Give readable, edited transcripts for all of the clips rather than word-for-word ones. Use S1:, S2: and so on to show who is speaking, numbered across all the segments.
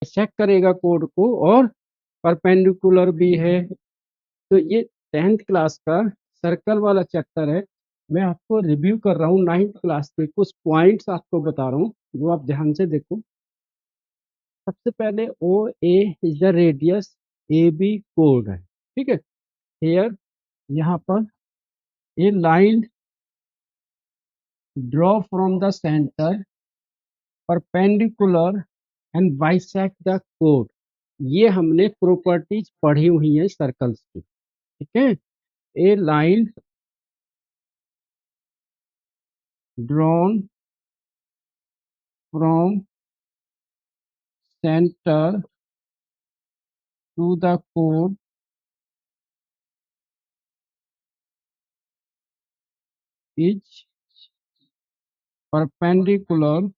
S1: Check करेगा code को, और परपेंडिकुलर भी है। तो ये 10th क्लास का सर्कल वाला चैप्टर है। मैं आपको रिव्यू कर रहा हूँ 9th क्लास के कुछ पॉइंट्स आपको बता रहा हूँ, जो आप ध्यान से देखो। सबसे पहले O A is the radius, A B कोड है, ठीक है। हेयर, यहाँ पर a line draw from the centre perpendicular and bisect the कोड। ये हमने प्रॉपर्टीज पढ़ी हुई है सर्कल्स की, ठीक है। ए line drawn from centre to the code is perpendicular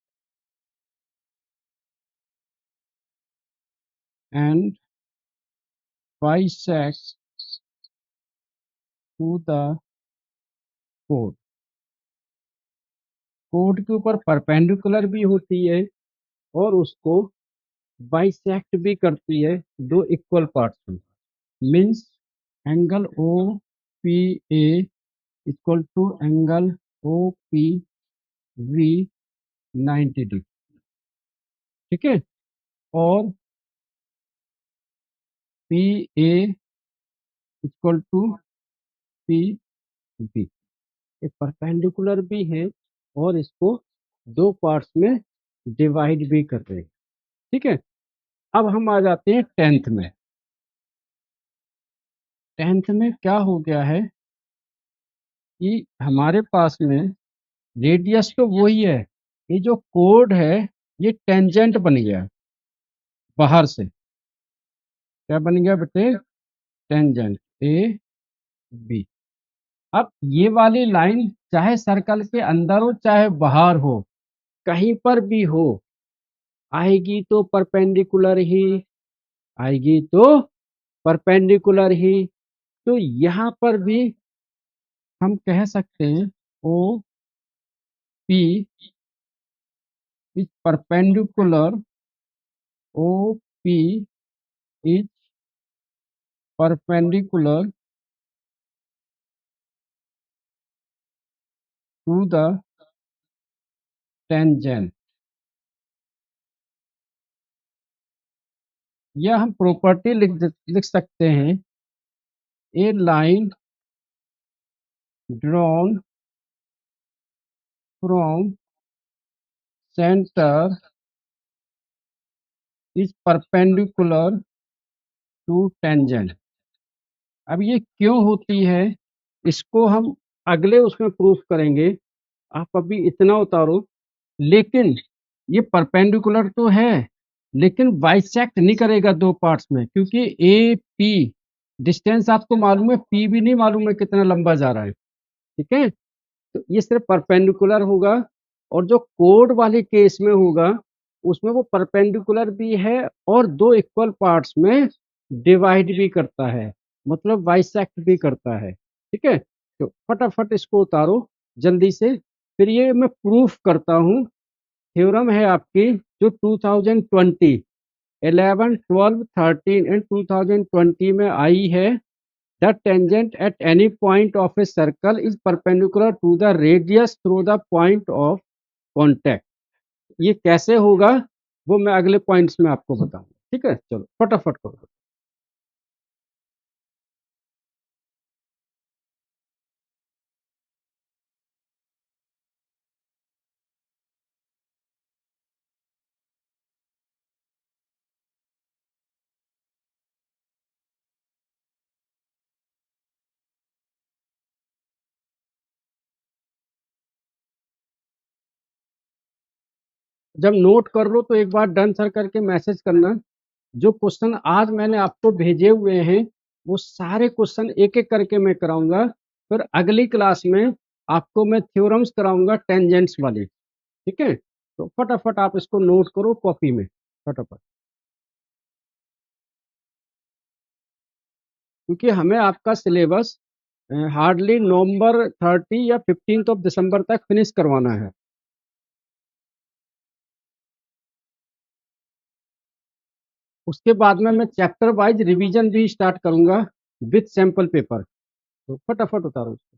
S1: and bisect to the code. Code के ऊपर परपेंडिकुलर भी होती है और उसको बाइसेक्ट भी करती है दो इक्वल पार्ट्स में। Means angle O P A equal to angle O P B 90 degree, ठीक है। और P A equal to P B, एक परपेंडिकुलर भी है और इसको दो पार्ट्स में डिवाइड भी कर रहे हैं, ठीक है। अब हम आ जाते हैं 10th में। 10th में क्या हो गया है कि हमारे पास में रेडियस तो वही है, ये जो कोड है ये टेंजेंट बन गया बाहर से। क्या बन गया बेटे? Tangent A B. अब ये वाली लाइन चाहे सर्कल के अंदर हो चाहे बाहर हो, कहीं पर भी हो, आएगी तो परपेंडिकुलर ही आएगी, तो परपेंडिकुलर ही। तो यहाँ पर भी हम कह सकते हैं O P is perpendicular, O P is perpendicular to the tangent. या हम प्रॉपर्टी लिख सकते हैं, a line drawn from centre is perpendicular to tangent. अब ये क्यों होती है, इसको हम अगले उसमें प्रूफ करेंगे। आप अभी इतना उतारो। लेकिन ये परपेंडिकुलर तो है, लेकिन बाइसेक्ट नहीं करेगा दो पार्ट्स में, क्योंकि ए पी डिस्टेंस आपको मालूम है, पी भी नहीं मालूम है कितना लंबा जा रहा है, ठीक है। तो ये सिर्फ परपेंडिकुलर होगा, और जो कोड वाले केस में होगा उसमें वो परपेंडिकुलर भी है और दो इक्वल पार्ट्स में डिवाइड भी करता है, मतलब बाइसेक्ट भी करता है, ठीक है। तो फटाफट इसको उतारो जल्दी से, फिर ये मैं प्रूफ करता हूँ। थ्योरम है आपकी जो 2020 11 12 13 एंड 2020 में आई है। The tangent at any point of a circle is perpendicular to the radius through the point of contact। ये कैसे होगा वो मैं अगले पॉइंट्स में आपको बताऊंगा, ठीक है। चलो फटाफट करो। जब नोट कर लो तो एक बार डन सर करके मैसेज करना। जो क्वेश्चन आज मैंने आपको भेजे हुए हैं वो सारे क्वेश्चन एक एक करके मैं कराऊंगा। फिर अगली क्लास में आपको मैं थ्योरम्स कराऊंगा टेंजेंट्स वाली, ठीक है। तो फटाफट आप इसको नोट करो कॉपी में, फटाफट, क्योंकि हमें आपका सिलेबस हार्डली नवंबर 30 या 15 दिसंबर तक फिनिश करवाना है। उसके बाद में मैं चैप्टर वाइज रिवीजन भी स्टार्ट करूंगा विथ सैंपल पेपर। तो फटाफट उतारो उसको।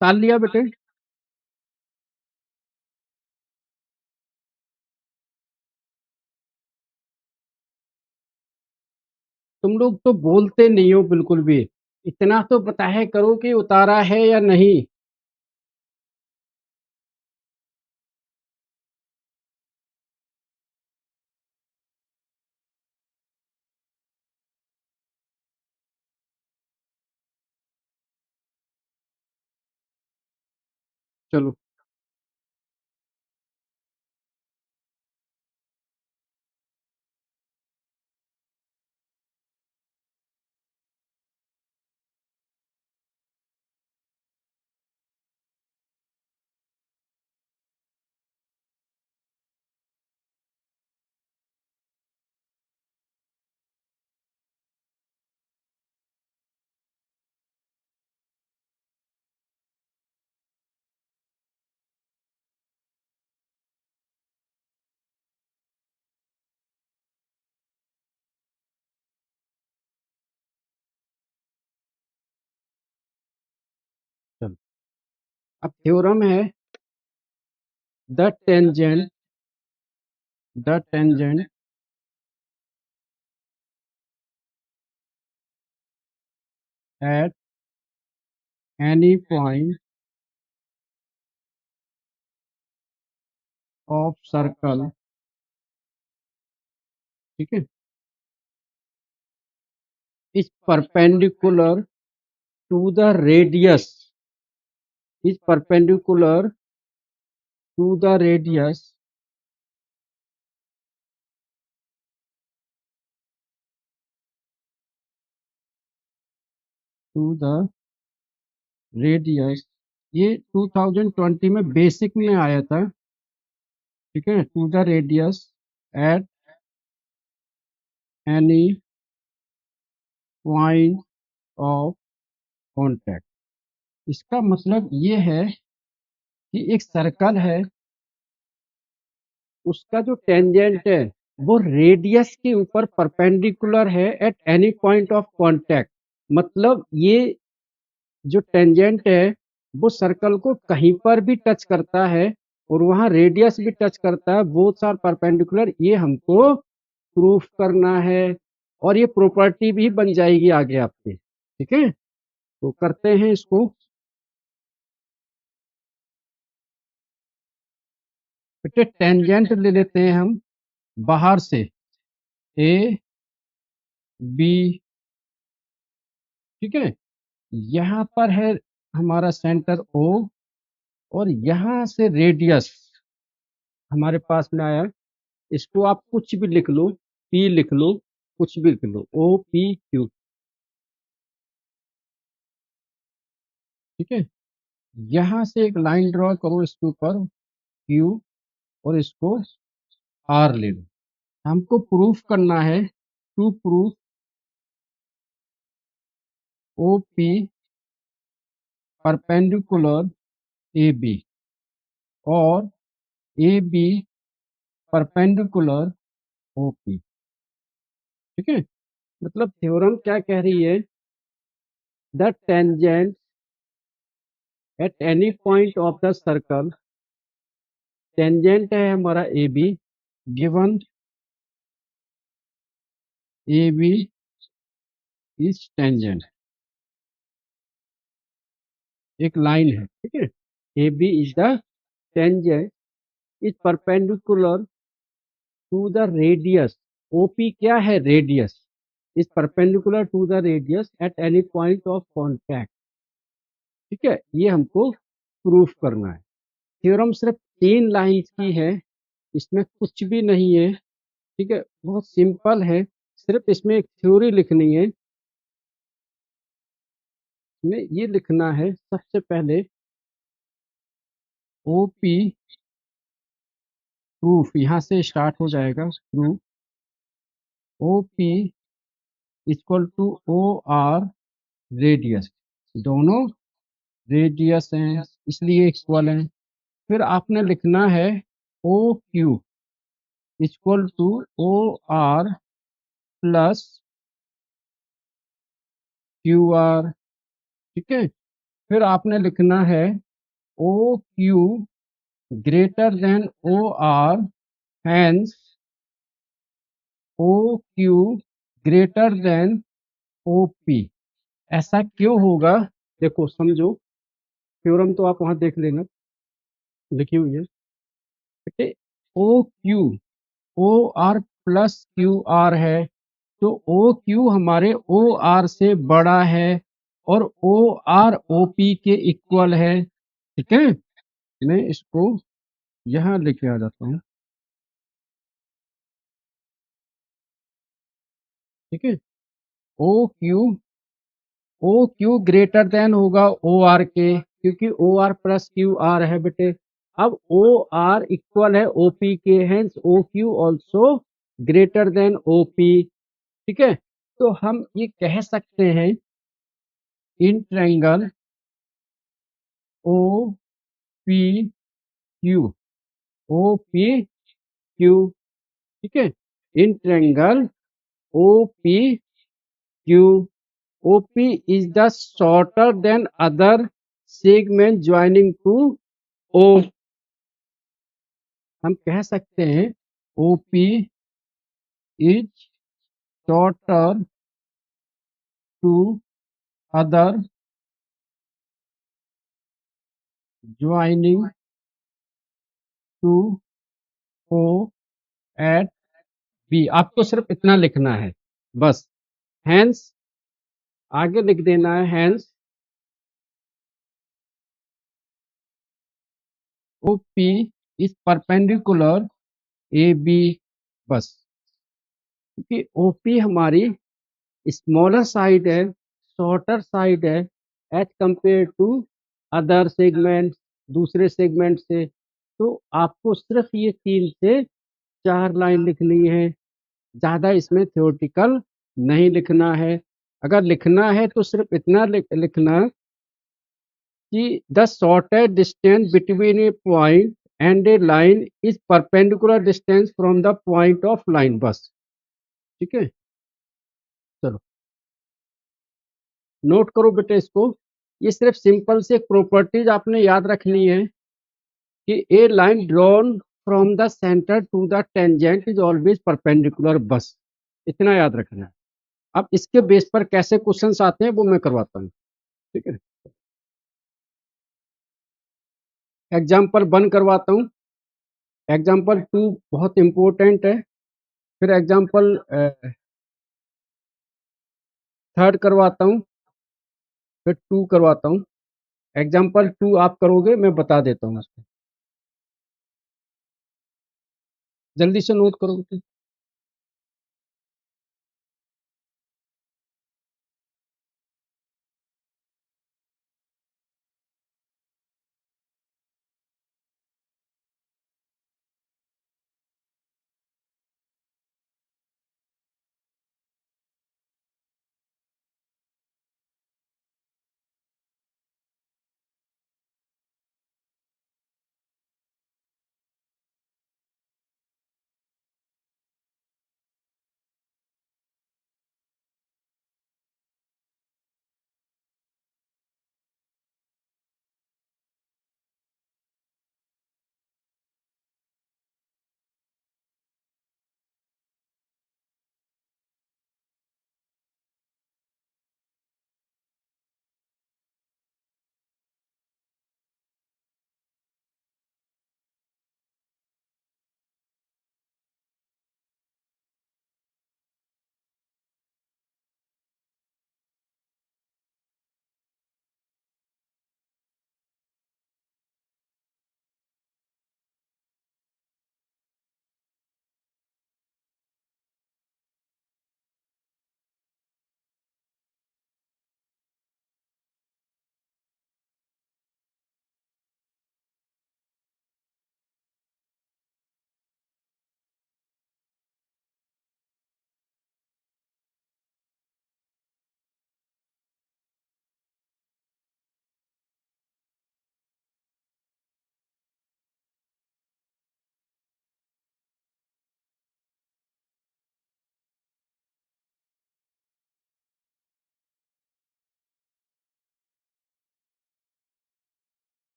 S1: ताल लिया बेटे। तुम लोग तो बोलते नहीं हो बिल्कुल भी। इतना तो बताया करो कि उतारा है या नहीं। चलो। चलो, अब थ्योरम है the tangent at any point of circle, ठीक है, is perpendicular to the radius, is perpendicular to the radius to the radius. ये 2020 में बेसिक में आया था, ठीक है। To the radius at any point of contact. इसका मतलब ये है कि एक सर्कल है, उसका जो टेंजेंट है वो रेडियस के ऊपर परपेंडिकुलर है eight any point of contact. मतलब ये जो टेंजेंट है वो सर्कल को कहीं पर भी टच करता है और वहां रेडियस भी टच करता है, बोथ आर परपेंडिकुलर। ये हमको प्रूफ करना है और ये प्रॉपर्टी भी बन जाएगी आगे आपके, ठीक है। तो करते हैं इसको। बेटे टेंजेंट ले लेते हैं हम बाहर से, ए बी, ठीक है। यहाँ पर है हमारा सेंटर ओ और यहाँ से रेडियस हमारे पास में आया। इसको आप कुछ भी लिख लो, पी लिख लो, कुछ भी लिख लो, ओ पी क्यू, ठीक है। यहाँ से एक लाइन ड्रॉ करो इसके ऊपर क्यू और इसको आर ले लो। हमको प्रूफ करना है, to proof O P perpendicular A B और A B perpendicular O P, ठीक है। मतलब थ्योरम क्या कह रही है the tangent at any point of the circle, tangent है हमारा A B, given A B is tangent, एक लाइन है, ठीक है, A B is the tangent is perpendicular to the radius, OP क्या है, radius, is perpendicular to the radius at any point of contact, ठीक है, ये हमको प्रूफ करना है। थ्योरम सिर्फ 3 लाइन्स की है, इसमें कुछ भी नहीं है, ठीक है, बहुत सिंपल है, सिर्फ इसमें एक थ्योरी लिखनी है। इसमें ये लिखना है सबसे पहले ओपी प्रूफ, यहाँ से स्टार्ट हो जाएगा proof, OP equal to O R radius, दोनों रेडियस हैं इसलिए इक्वल हैं। फिर आपने लिखना है O Q equal to O R plus Q R, ठीक है। फिर आपने लिखना है O Q greater than O R, hence O Q greater than O P. ऐसा क्यों होगा, देखो समझो, थ्योरम तो आप वहां देख लेना, लिखी हुई है, ठीक है। O Q O R plus Q R है, तो ओ क्यू हमारे ओ आर से बड़ा है और ओ आर ओ पी के इक्वल है, ठीक है। मैं इसको यहाँ लेके आ जाता हूँ, ठीक है। ओ क्यू ग्रेटर देन होगा ओ आर के, क्योंकि O R plus Q R है बेटे। अब ओ आर इक्वल है ओ पी के, hence O Q also greater than O P, ठीक है। तो हम ये कह सकते हैं in triangle O P Q, O P Q, ठीक है, in triangle O P Q, OP is the shorter than other segment joining to O। हम कह सकते हैं OP is shorter to other joining to O at B। आपको सिर्फ इतना लिखना है बस, hence आगे लिख देना है hence OP is perpendicular AB, बस, क्योंकि OP हमारी स्मॉलर साइड है, शॉर्टर साइड है as compare to other segment, दूसरे सेगमेंट से। तो आपको सिर्फ ये 3 से 4 लाइन लिखनी है, ज़्यादा इसमें थ्योरेटिकल नहीं लिखना है। अगर लिखना है तो सिर्फ इतना लिखना कि the shortest distance between A point and A line is perpendicular distance from the point of line, बस, ठीक है। चलो नोट करो बेटे इसको, ये सिर्फ सिंपल से प्रॉपर्टीज आपने याद रखनी है कि a line drawn from the centre to the tangent is always perpendicular, बस इतना याद रखना है। अब इसके बेस पर कैसे क्वेश्चंस आते हैं वो मैं करवाता हूँ, ठीक है। एग्जाम्पल 1 करवाता हूँ, एग्जाम्पल 2 बहुत इंपॉर्टेंट है, फिर एग्जाम्पल 3 करवाता हूँ, फिर 2 करवाता हूँ। एग्जाम्पल 2 आप करोगे, मैं बता देता हूँ उसको, जल्दी से नोट करोगे।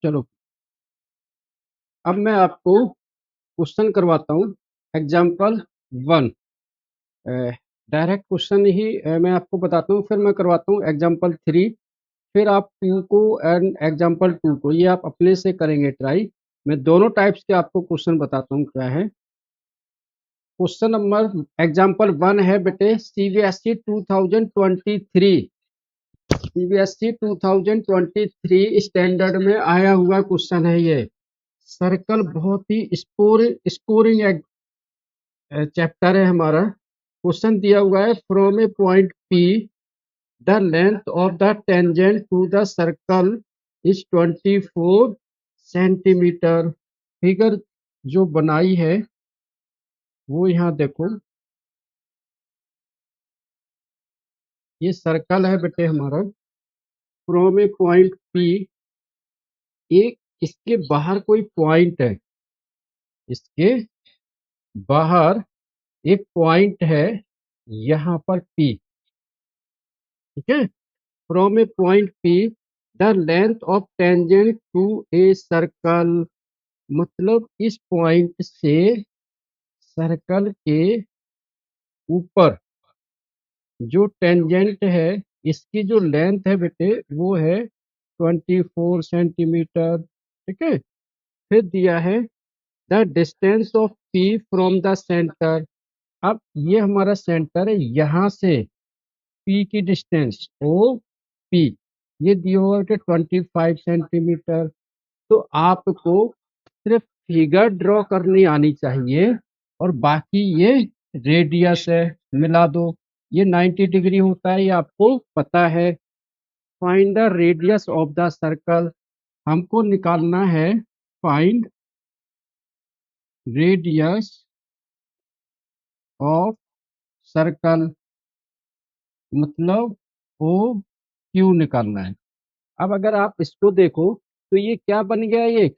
S1: चलो अब मैं आपको क्वेश्चन करवाता हूँ। एग्जाम्पल 1 डायरेक्ट क्वेश्चन ही मैं आपको बताता हूँ, फिर मैं करवाता हूँ एग्जाम्पल 3, फिर आप 2 को एंड एग्जाम्पल 2 को, ये आप अपने से करेंगे ट्राई। मैं दोनों टाइप्स के आपको क्वेश्चन बताता हूँ क्या है। क्वेश्चन नंबर एग्जाम्पल 1 है बेटे, सीबीएसई 2023 सीबीएसई 2023 स्टैंडर्ड में आया हुआ क्वेश्चन है ये। सर्कल बहुत ही स्कोरिंग चैप्टर है हमारा। क्वेश्चन दिया हुआ है, from a point P the length of the tangent to the circle is 24 centimetre. Figure जो बनाई है वो यहाँ देखो, ये सर्कल है बेटे हमारा। फ्रॉम ए पॉइंट पी, एक इसके बाहर कोई पॉइंट है, इसके बाहर एक पॉइंट है यहाँ पर पी, ठीक है। From a point P the length of tangent to a circle, मतलब इस पॉइंट से सर्कल के ऊपर जो टेंजेंट है, इसकी जो लेंथ है बेटे वो है 24 सेंटीमीटर, ठीक है। फिर दिया है the distance of P from the centre. अब ये हमारा सेंटर है, यहाँ से पी की डिस्टेंस ओ पी ये दिया हुआ है 25 सेंटीमीटर। तो आपको सिर्फ फिगर ड्रॉ करनी आनी चाहिए और बाकी ये रेडियस है, मिला दो। ये 90 डिग्री होता है, ये आपको पता है। Find the radius of the circle, हमको निकालना है फाइंड रेडियस ऑफ सर्कल, मतलब ओ क्यू निकालना है। अब अगर आप इसको देखो तो ये क्या बन गया, ये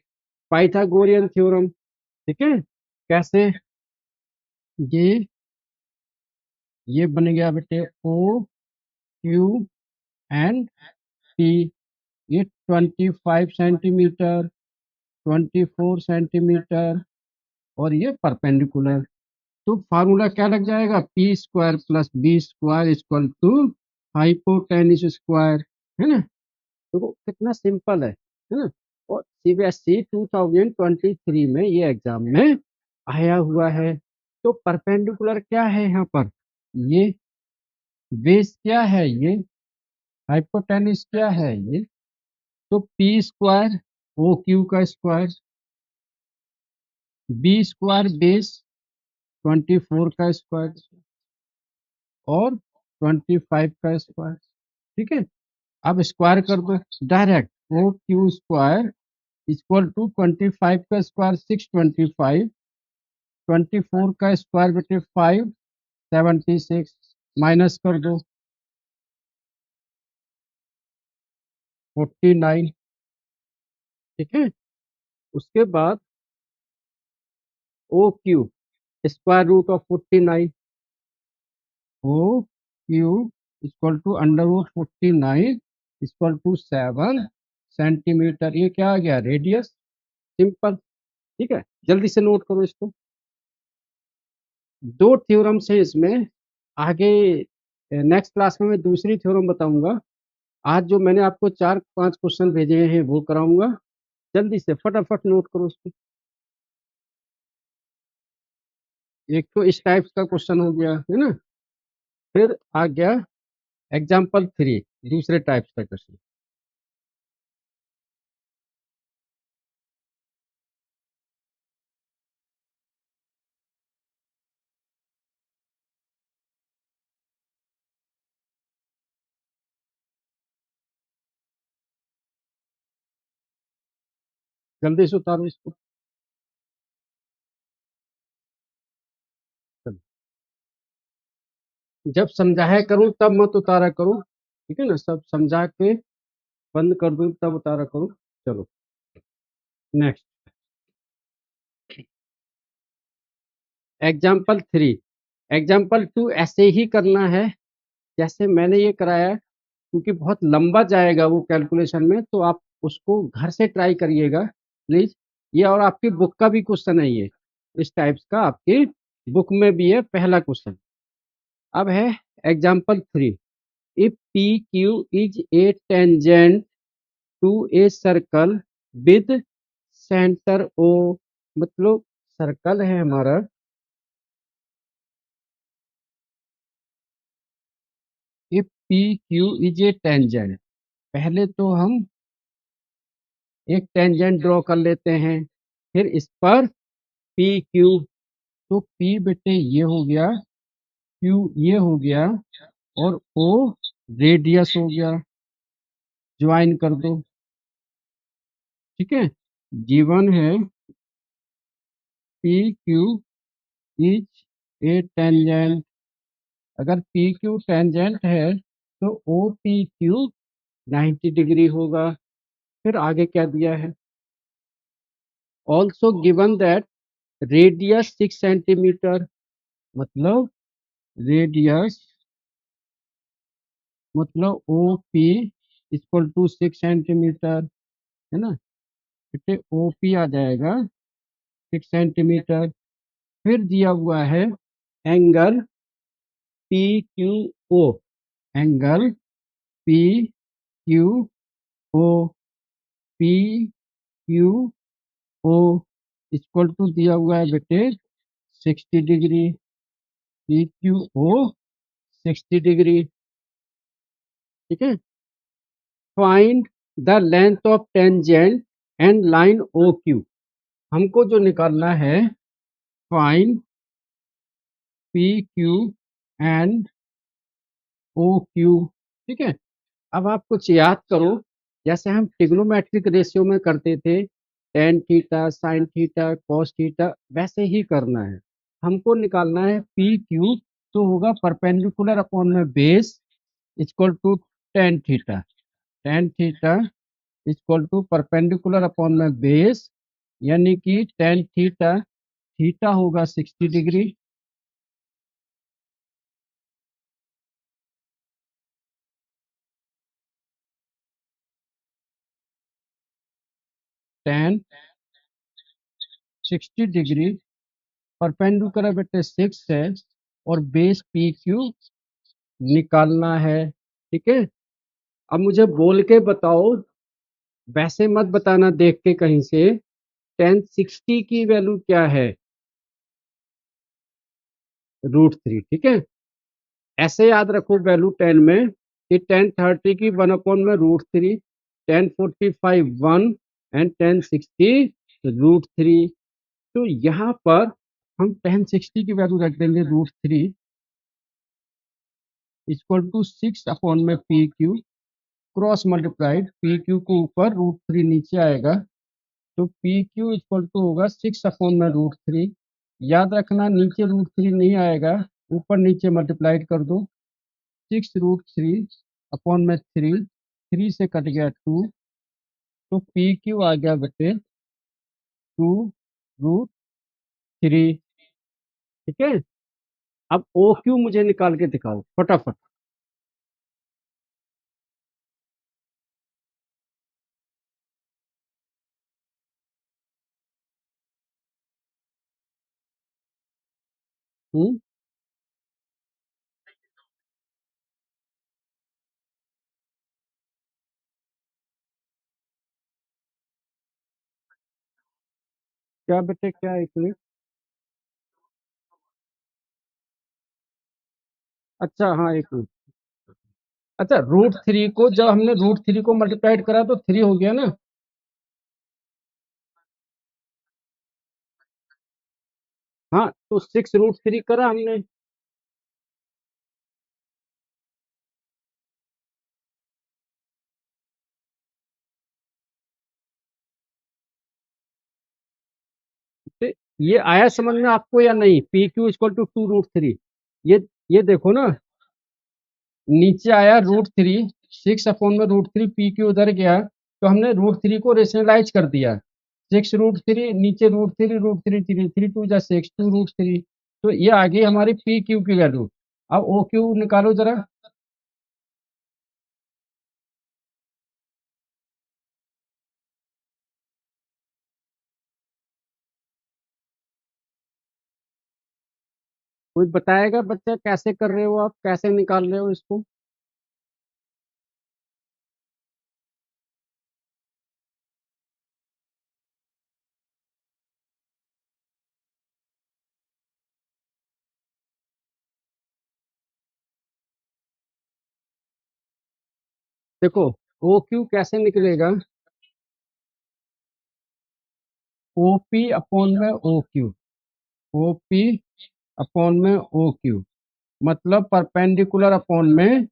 S1: पाइथागोरियन थ्योरम, ठीक है। कैसे, ये बन गया बेटे ओ क्यू एंड पी। ये 25 सेंटीमीटर, 24 सेंटीमीटर और ये परपेंडिकुलर। तो फार्मूला क्या लग जाएगा, P square plus B square equal to hypotenuse square, है ना। तो कितना सिंपल है ना। और सीबीएसई 2023 में ये एग्जाम में आया हुआ है। तो परपेंडिकुलर क्या है यहाँ पर, ये बेस क्या है, ये हाइपोटेन्यूज क्या है ये। तो पी स्क्वायर ओ क्यू का स्क्वायर, बी स्क्वायर बेस 24 का स्क्वायर और 25 का स्क्वायर, ठीक है। अब स्क्वायर कर दो direct, O Q square equal to 25 का स्क्वायर 625, 24 का स्क्वायर बेटे 576, माइनस कर दो 49, ठीक है। उसके बाद O Q square root of 49, O Q equal to under root 49 equal to 7 centimetre. ये क्या आ गया, रेडियस, सिंपल, ठीक है। जल्दी से नोट करो इसको। दो थ्योरम्स है इसमें, आगे नेक्स्ट क्लास में मैं दूसरी थ्योरम बताऊंगा। आज जो मैंने आपको 4-5 क्वेश्चन भेजे हैं वो कराऊंगा। जल्दी से फटाफट नोट करो उसको। एक तो इस टाइप का क्वेश्चन हो गया है ना, फिर आ गया एग्जाम्पल 3 दूसरे टाइप का क्वेश्चन। जल्दी से उतारो इसको। चलो। जब समझाया करूं तब मत उतारा करो, ठीक है ना। सब समझा के बंद कर दूं तब उतारा करो। चलो नेक्स्ट एग्जाम्पल 3। एग्जाम्पल 2 ऐसे ही करना है जैसे मैंने ये कराया, क्योंकि बहुत लंबा जाएगा वो कैलकुलेशन में, तो आप उसको घर से ट्राई करिएगा प्लीज। ये और आपकी बुक का भी क्वेश्चन है, ये इस टाइप्स का आपकी बुक में भी है पहला क्वेश्चन। अब है example 3। If P Q is a tangent to a circle with centre O, मतलब सर्कल है हमारा, if P Q is a tangent, पहले तो हम एक टेंजेंट ड्रॉ कर लेते हैं, फिर इस पर पी क्यू, तो पी बेटे ये हो गया, क्यू ये हो गया, और ओ रेडियस हो गया, ज्वाइन कर दो। ठीक है, गिवन है P Q is a tangent, अगर पी क्यू टेंजेंट है तो ओ पी क्यू 90 डिग्री होगा। फिर आगे क्या दिया है, also given that radius 6 centimetre, मतलब रेडियस, मतलब O P equal to 6 centimetre, है ना, बेटे ओ पी आ जाएगा 6 सेंटीमीटर। फिर दिया हुआ है angle P Q O, angle P Q O, P Q O equal to दिया हुआ है बेटे 60 degree, P Q O 60 degree. ठीक है, find the length of tangent and line O Q, हमको जो निकालना है, find P Q and O Q. ठीक है, अब आप कुछ याद करो, जैसे हम ट्रिग्नोमेट्रिक रेशियो में करते थे, tan theta sine theta cos theta, वैसे ही करना है। हमको निकालना है पी क्यू, तो होगा परपेंडिकुलर अपॉन में base equal to tan theta, tan theta equal to perpendicular upon में बेस, यानी कि टेन थीटा, थीटा होगा 60 डिग्री, टेन 60 डिग्री, परपेंडिकुलर बेटे 6 है, और बेस पी क्यू निकालना है। ठीक है, अब मुझे बोल के बताओ, वैसे मत बताना देख के कहीं से, टेन 60 की वैल्यू क्या है, √3। ठीक है, ऐसे याद रखो वैल्यू टेन में कि टेन 30 की 1 में √3, टेन 45 1, एंड टेन 60 √3। तो यहाँ पर हम टेन 60 की वैल्यू रख देंगे √3 इक्वल टू 6 में P Q, cross multiplied, P Q को ऊपर √3 नीचे आएगा, तो पी क्यू इक्वल टू होगा 6 में √3। याद रखना नीचे √3 नहीं आएगा, ऊपर नीचे मल्टीप्लाइड कर दो, 6 √3 अपॉन में 3, 3 से कट गया 2, तो पी क्यू आ गया बेटे 2√3। ठीक है, अब ओ क्यू मुझे निकाल के दिखाओ फटाफट। हम्म, क्या बेटे, क्या एक मिनट, अच्छा हाँ एक मिनट, अच्छा √3 को जब हमने √3 को मल्टीप्लाइड करा तो 3 हो गया ना, हाँ तो 6 √3 करा हमने, तो ये आया समझ में आपको या नहीं, पी क्यू इक्वल टू 2√3, ये देखो ना, नीचे आया √3, 6 में √3, पी क्यू उधर गया, तो हमने √3 को रेशनलाइज कर दिया, 6 √3 नीचे √3, 3 2 जा 6, 2√3, तो ये आ गई हमारी पी क्यू की वैल्यू। अब ओ क्यू निकालो जरा, कोई बताएगा बच्चा कैसे कर रहे हो आप, कैसे निकाल रहे हो इसको? देखो, ओ क्यू कैसे निकलेगा? ओ पी अपॉन में O Q, O P upon में ओ क्यू, मतलब परपेंडिकुलर अपॉन में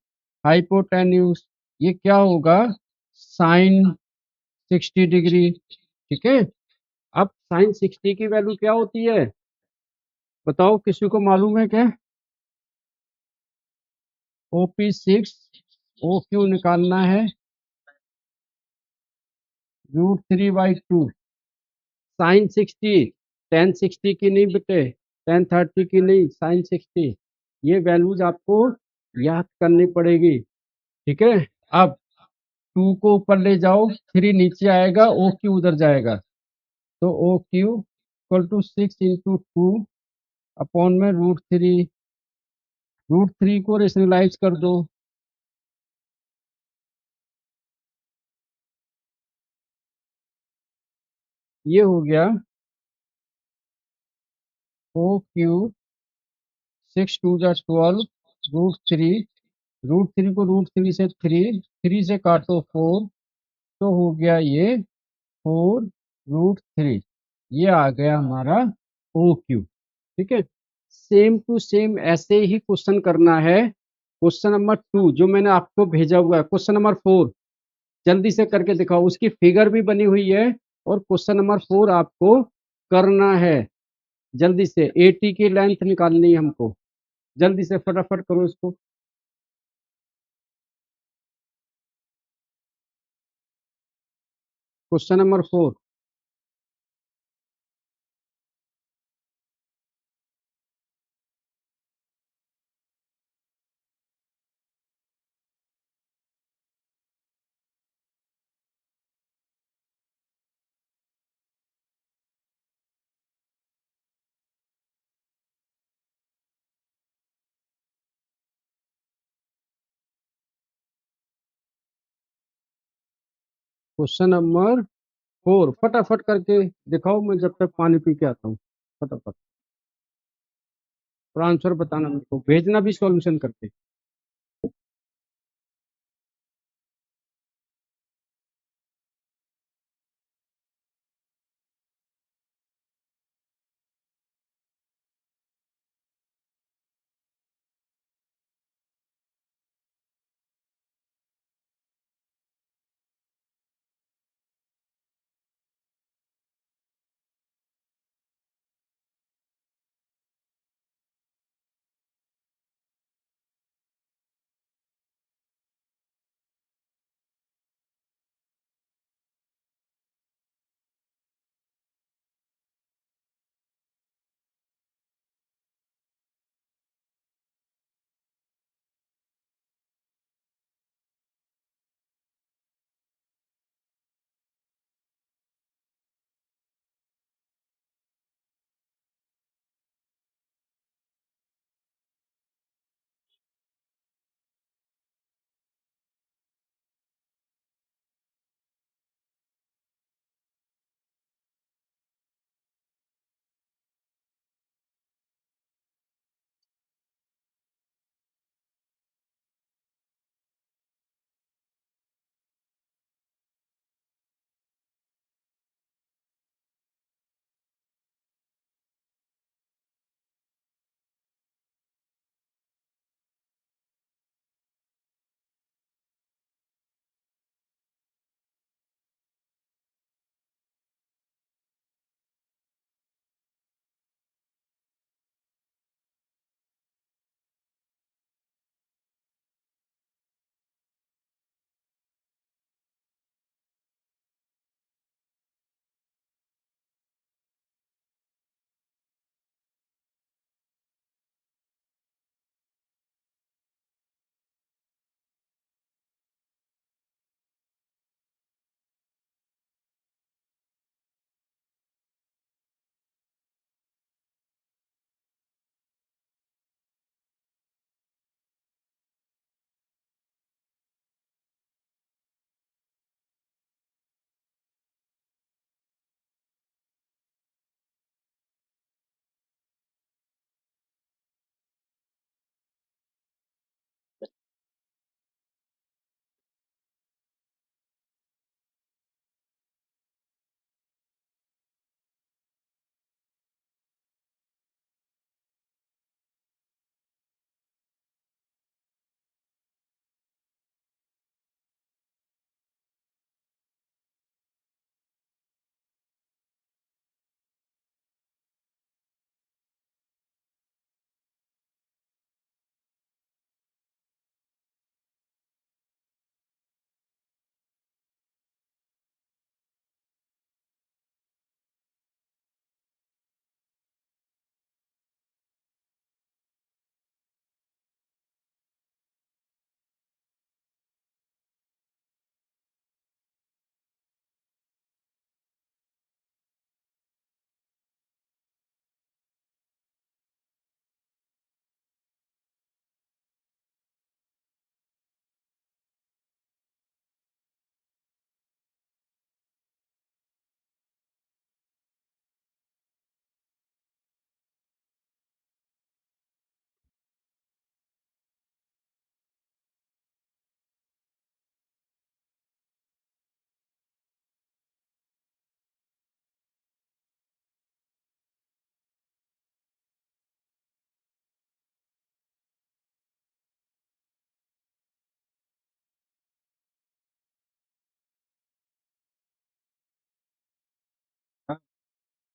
S1: हाइपोटेन्यूज। ये क्या होगा? Sine 60 degree. ठीक है। अब साइन 60 की वैल्यू क्या होती है? बताओ, किसी को मालूम है क्या? OP6 ओ क्यू निकालना है, √3/2। साइन 60, टेन 60 की नहीं बेटे, टेन 30 की नहीं, साइन 60। ये वैल्यूज आपको याद करनी पड़ेगी। ठीक है। अब टू को ऊपर ले जाओ, थ्री नीचे आएगा, ओ क्यू उधर जाएगा। तो O Q equal to 6 × 2 upon में √3। √3 को रेशनलाइज कर दो। ये हो गया ओ क्यू 6×2 = 12, √3। √3 को √3 से थ्री से काटो 4, तो हो गया ये 4√3। ये आ गया हमारा ओ क्यू। ठीक है। सेम टू सेम ऐसे ही क्वेश्चन करना है। क्वेश्चन नंबर 2 जो मैंने आपको भेजा हुआ है, क्वेश्चन नंबर 4 जल्दी से करके दिखाओ। उसकी फिगर भी बनी हुई है, और क्वेश्चन नंबर 4 आपको करना है। जल्दी से एटी की लेंथ निकालनी है हमको। जल्दी से फटाफट करो इसको। Question number 4। क्वेश्चन नंबर 4 फटाफट करके दिखाओ, मैं जब तक पानी पी के आता हूँ। फटाफट। और आंसर बताना, मेरे को भेजना भी सॉल्यूशन करके।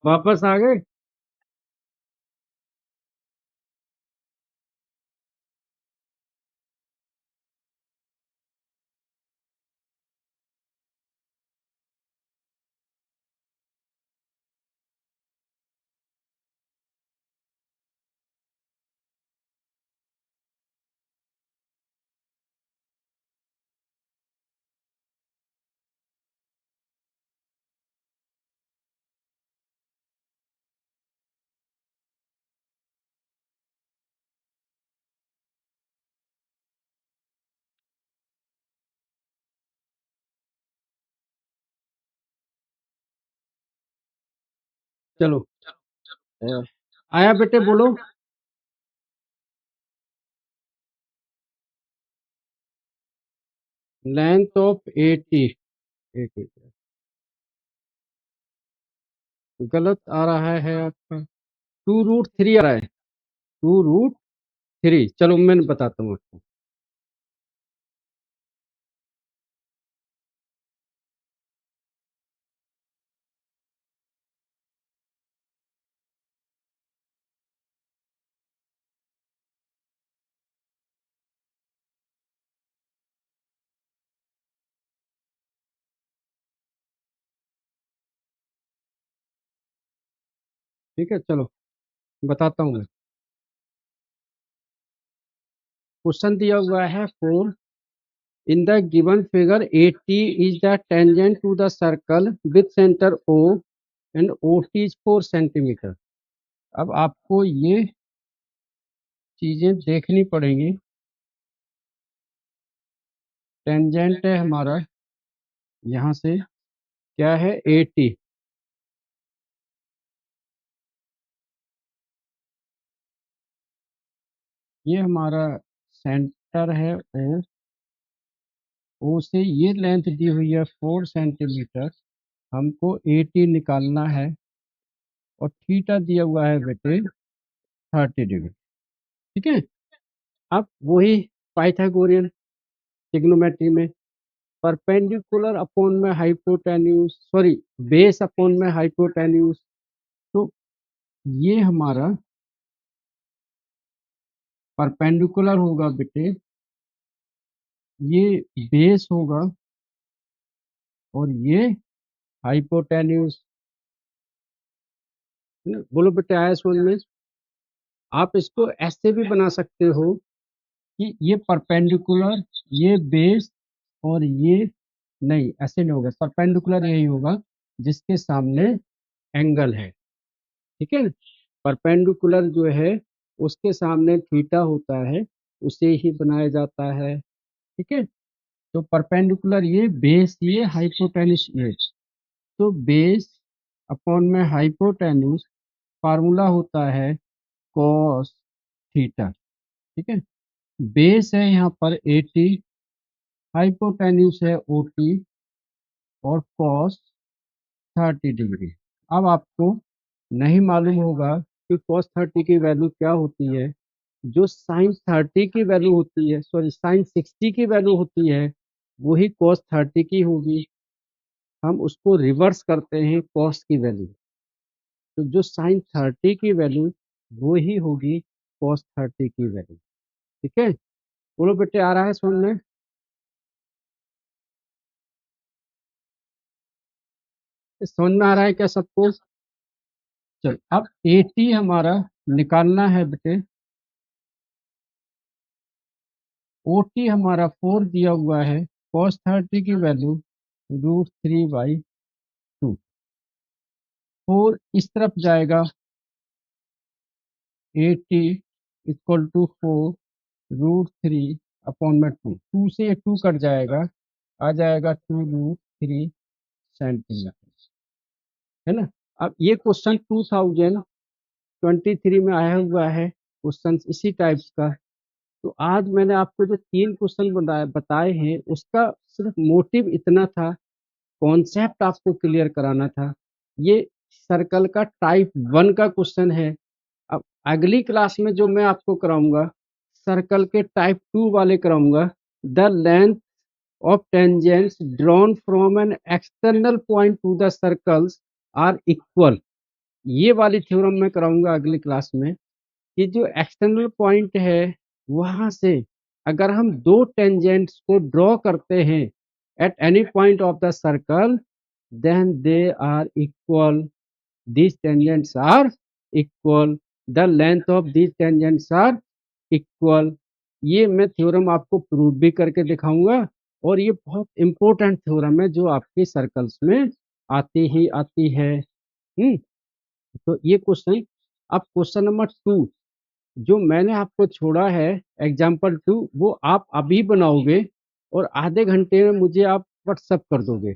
S1: वापस आ गए। चलो, अ, आया बेटे, बोलो। लेंथ ऑफ 80, एक मिनट, गलत आ रहा है आपका। 2√3 आ रहा है, 2√3। चलो मैं बताता हूँ आपको। ठीक है, चलो बताता हूँ मैं। क्वेश्चन दिया हुआ है, four in the given figure 80 is the tangent to the circle with centre O and OT is 4 centimetre. अब आपको ये चीजें देखनी पड़ेंगी। टेंजेंट है हमारा यहाँ से, क्या है, 80। ये हमारा सेंटर है O, O से ये लेंथ दी हुई है 4 सेंटीमीटर। हमको 80 निकालना है, और थीटा दिया हुआ है बेटे 30 डिग्री। ठीक है। अब वही पाइथागोरियन ट्रिग्नोमेट्री में, परपेंडिकुलर अपॉन में हाइपोटेन्यूज, सॉरी, बेस अपॉन में हाइपोटेन्यूज। तो ये हमारा परपेंडिकुलर होगा बेटे, ये बेस होगा, और ये हाइपोटेन्यूज। बोलो बेटे, आया समझ में? आप इसको ऐसे भी बना सकते हो कि ये परपेंडिकुलर, ये बेस, और ये, नहीं ऐसे नहीं होगा। परपेंडिकुलर यही होगा जिसके सामने एंगल है। ठीक है। परपेंडिकुलर जो है उसके सामने थीटा होता है, उसे ही बनाया जाता है। ठीक है। तो परपेंडिकुलर ये, बेस ये, हाइपोटेन्यूज ये। तो बेस अपॉन में हाइपोटेन्यूज, फार्मूला होता है कॉस थीटा। ठीक है। बेस है यहाँ पर 80, हाइपोटेन्यूज है OT, और कॉस 30 डिग्री। अब आपको नहीं मालूम होगा कि cos 30 की वैल्यू क्या होती है। जो sin 30 की वैल्यू होती है, सॉरी, sin 60 की वैल्यू होती है, वही cos 30 की होगी। हम उसको रिवर्स करते हैं cos की वैल्यू, तो जो sin 30 की वैल्यू वो ही होगी cos 30 की वैल्यू। ठीक है। बोलो बेटे, आ रहा है समझ में? समझ में आ रहा है क्या सबको? चलो, अब 80 हमारा निकालना है बेटे। OT हमारा 4 दिया हुआ है, cos 30 की वैल्यू √3/2। 4 इस तरफ जाएगा, 80 इक्वल टू 4√3/2। 2 से ये 2 कट जाएगा, आ जाएगा 2√3 सेंटीमीटर। है ना? अब ये क्वेश्चन 2023 में आया हुआ है, क्वेश्चन इसी टाइप्स का। तो आज मैंने आपको जो 3 क्वेश्चन बताए हैं, उसका सिर्फ मोटिव इतना था, कॉन्सेप्ट आपको क्लियर कराना था। ये सर्कल का टाइप 1 का क्वेश्चन है। अब अगली क्लास में जो मैं आपको कराऊंगा, सर्कल के टाइप 2 वाले कराऊंगा। The length of tangents drawn from an external point to the circles are equal. ये वाली थ्योरम मैं कराऊंगा अगली क्लास में कि जो एक्सटर्नल पॉइंट है वहां से अगर हम दो टेंजेंट्स को ड्रॉ करते हैं at any point of the circle then they are equal, these tangents are equal, the length of these tangents are equal। ये मैं थ्योरम आपको प्रूव भी करके दिखाऊंगा और ये बहुत इंपॉर्टेंट थ्योरम है जो आपके सर्कल्स में आती ही आती है। तो ये क्वेश्चन, अब क्वेश्चन नंबर 2 जो मैंने आपको छोड़ा है एग्जाम्पल 2 वो आप अभी बनाओगे और आधे घंटे में मुझे आप व्हाट्सअप कर दोगे।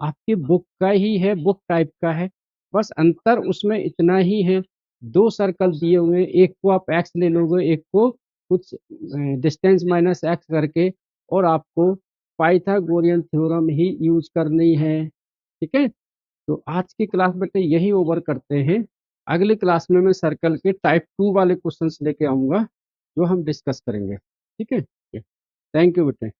S1: आपकी बुक का ही है, बुक टाइप का है, बस अंतर उसमें इतना ही है, दो सर्कल दिए हुए हैं, एक को आप एक्स ले लोगे, एक को कुछ डिस्टेंस माइनस एक्स करके, और आपको पाइथागोरियन थ्योरम ही यूज करनी है। ठीक है, तो आज की क्लास बेटे यही ओवर करते हैं। अगली क्लास में मैं सर्कल के टाइप 2 वाले क्वेश्चंस लेके आऊंगा जो हम डिस्कस करेंगे। ठीक है, थैंक यू बेटे।